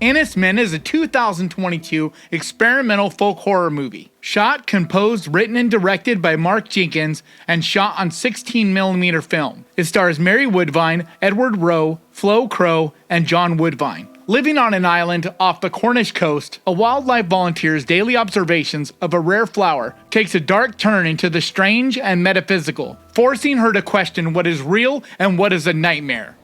Enys Men is a 2022 experimental folk horror movie. Shot, composed, written, and directed by Mark Jenkin and shot on 16mm film. It stars Mary Woodvine, Edward Rowe, Crowe, and John Woodvine. Living on an island off the Cornish coast, a wildlife volunteer's daily observations of a rare flower takes a dark turn into the strange and metaphysical, forcing her to question what is real and what is a nightmare.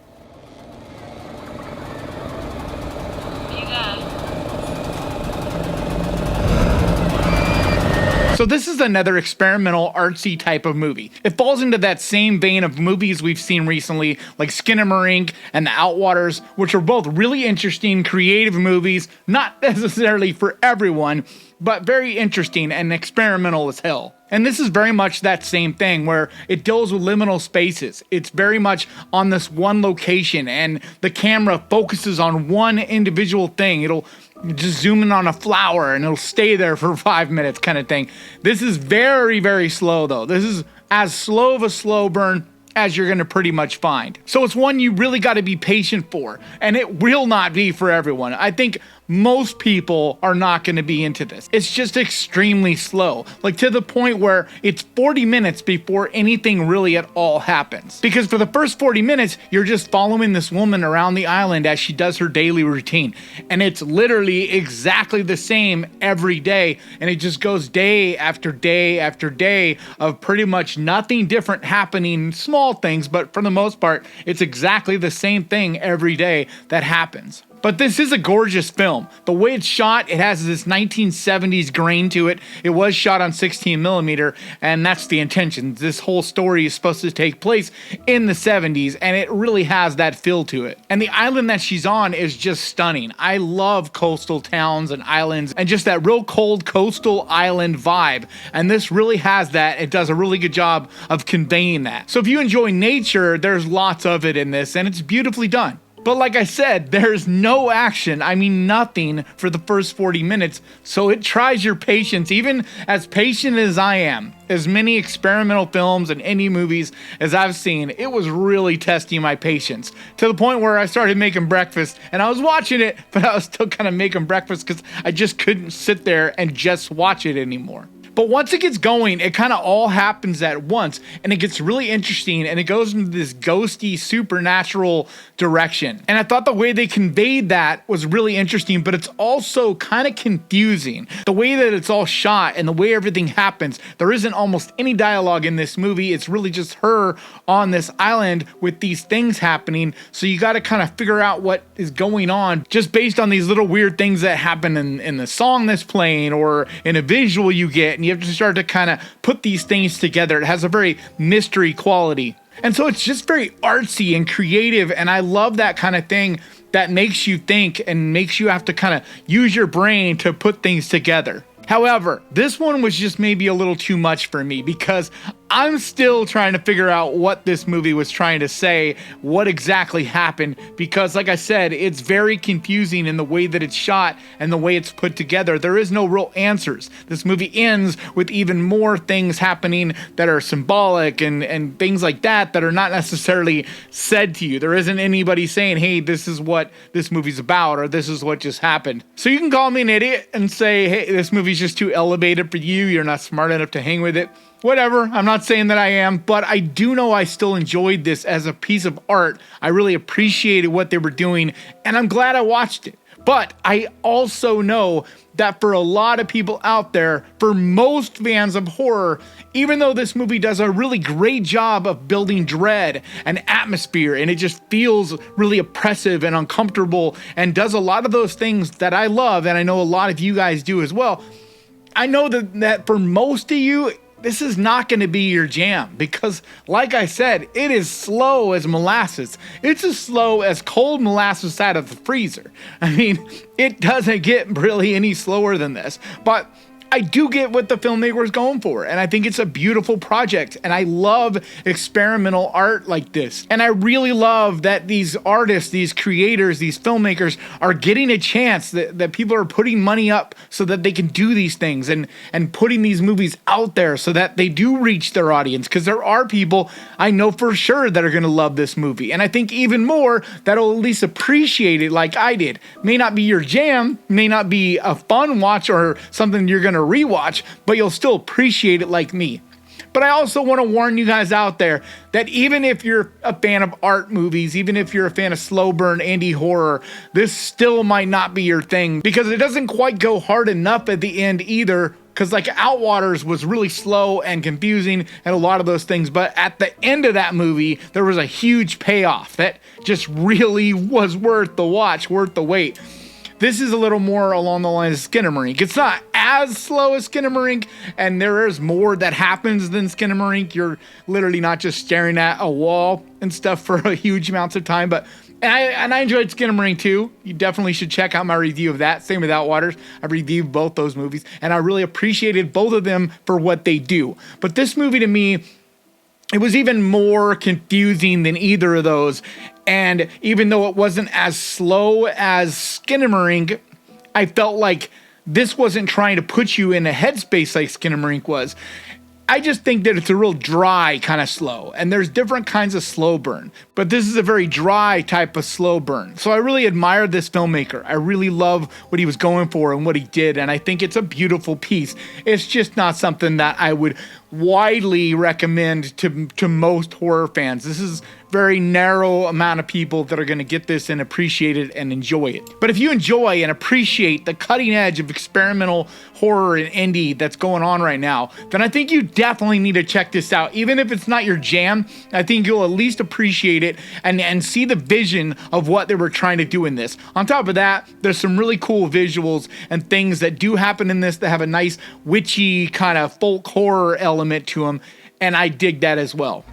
So this is another experimental, artsy type of movie. It falls into that same vein of movies we've seen recently, like Skinamarink and The Outwaters, which are both really interesting, creative movies, not necessarily for everyone, but very interesting and experimental as hell. And this is very much that same thing where it deals with liminal spaces. It's very much on this one location and the camera focuses on one individual thing. It'll just zoom in on a flower and it'll stay there for 5 minutes kind of thing. This is very, very slow though. This is as slow of a slow burn as you're going to pretty much find. So it's one you really got to be patient for, and it will not be for everyone. I think most people are not going to be into this. It's just extremely slow, like to the point where it's 40 minutes before anything really at all happens. Because for the first 40 minutes, you're just following this woman around the island as she does her daily routine. And it's literally exactly the same every day. And it just goes day after day after day of pretty much nothing different happening, small things, but for the most part, it's exactly the same thing every day that happens. But this is a gorgeous film. The way it's shot, it has this 1970s grain to it. It was shot on 16mm, and that's the intention. This whole story is supposed to take place in the 70s, and it really has that feel to it. And the island that she's on is just stunning. I love coastal towns and islands, and just that real cold coastal island vibe. And this really has that. It does a really good job of conveying that. So if you enjoy nature, there's lots of it in this, and it's beautifully done. But like I said, there's no action, I mean nothing, for the first 40 minutes, so it tries your patience, even as patient as I am. As many experimental films and indie movies as I've seen, it was really testing my patience, to the point where I started making breakfast, and I was watching it, but I was still kind of making breakfast because I just couldn't sit there and just watch it anymore. But once it gets going, it kind of all happens at once, and it gets really interesting, and it goes into this ghosty, supernatural direction. And I thought the way they conveyed that was really interesting, but it's also kind of confusing. The way that it's all shot and the way everything happens, there isn't almost any dialogue in this movie. It's really just her on this island with these things happening, so you got to kind of figure out what is going on just based on these little weird things that happen in the song that's playing or in a visual you get, and you have to start to kind of put these things together. It has a very mystery quality. And so it's just very artsy and creative, and I love that kind of thing that makes you think and makes you have to kind of use your brain to put things together. However, this one was just maybe a little too much for me because I'm still trying to figure out what this movie was trying to say, what exactly happened, because like I said, it's very confusing in the way that it's shot and the way it's put together. There is no real answers. This movie ends with even more things happening that are symbolic and things like that are not necessarily said to you. There isn't anybody saying, hey, this is what this movie's about, or this is what just happened. So you can call me an idiot and say, hey, this movie's just too elevated for you. You're not smart enough to hang with it. Whatever, I'm not saying that I am, but I do know I still enjoyed this as a piece of art. I really appreciated what they were doing, and I'm glad I watched it. But I also know that for a lot of people out there, for most fans of horror, even though this movie does a really great job of building dread and atmosphere, and it just feels really oppressive and uncomfortable and does a lot of those things that I love, and I know a lot of you guys do as well, I know that for most of you, this is not going to be your jam because, like I said, it is slow as molasses. It's as slow as cold molasses out of the freezer. I mean, it doesn't get really any slower than this. But I do get what the filmmaker is going for, and I think it's a beautiful project, and I love experimental art like this. And I really love that these artists, these creators, these filmmakers are getting a chance, that people are putting money up so that they can do these things and putting these movies out there so that they do reach their audience, because there are people I know for sure that are going to love this movie, and I think even more that'll at least appreciate it like I did. May not be your jam, may not be a fun watch or something you're going to rewatch, but you'll still appreciate it like me. But I also want to warn you guys out there that even if you're a fan of art movies, even if you're a fan of slow burn indie horror, this still might not be your thing, because it doesn't quite go hard enough at the end either. Because like Outwaters was really slow and confusing and a lot of those things, but at the end of that movie there was a huge payoff that just really was worth the watch, worth the wait. This is a little more along the lines of Skinamarink. It's not as slow as Skinamarink, and there is more that happens than Skinamarink. You're literally not just staring at a wall and stuff for a huge amounts of time, but and I enjoyed Skinamarink too. You definitely should check out my review of that. Same with Outwaters. I reviewed both those movies, and I really appreciated both of them for what they do. But this movie to me, it was even more confusing than either of those. And even though it wasn't as slow as Skinamarink, I felt like this wasn't trying to put you in a headspace like Skinamarink was. I just think that it's a real dry kind of slow, and there's different kinds of slow burn, but this is a very dry type of slow burn. So I really admire this filmmaker. I really love what he was going for and what he did, and I think it's a beautiful piece. It's just not something that I would widely recommend to most horror fans. This is very narrow amount of people that are going to get this and appreciate it and enjoy it. But if you enjoy and appreciate the cutting edge of experimental horror and indie that's going on right now, then I think you definitely need to check this out. Even if it's not your jam, I think you'll at least appreciate it and see the vision of what they were trying to do in this. On top of that, there's some really cool visuals and things that do happen in this that have a nice witchy kind of folk horror element to them, and I dig that as well.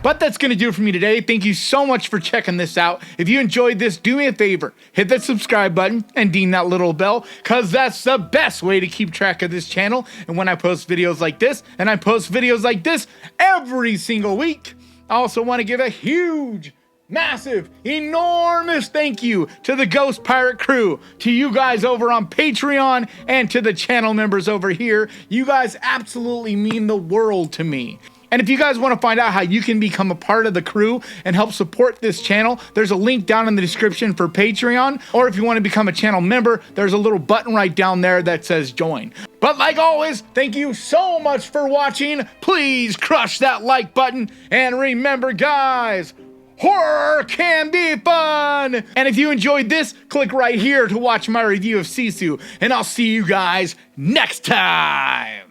But that's going to do it for me today. Thank you so much for checking this out. If you enjoyed this, do me a favor. Hit that subscribe button and ding that little bell, because that's the best way to keep track of this channel. And when I post videos like this, and I post videos like this every single week, I also want to give a huge, massive, enormous thank you to the Ghost Pirate crew, to you guys over on Patreon, and to the channel members over here. You guys absolutely mean the world to me. And if you guys want to find out how you can become a part of the crew and help support this channel, there's a link down in the description for Patreon. Or if you want to become a channel member, there's a little button right down there that says join. But like always, thank you so much for watching. Please crush that like button. And remember, guys, horror can be fun! And if you enjoyed this, click right here to watch my review of Sisu, and I'll see you guys next time!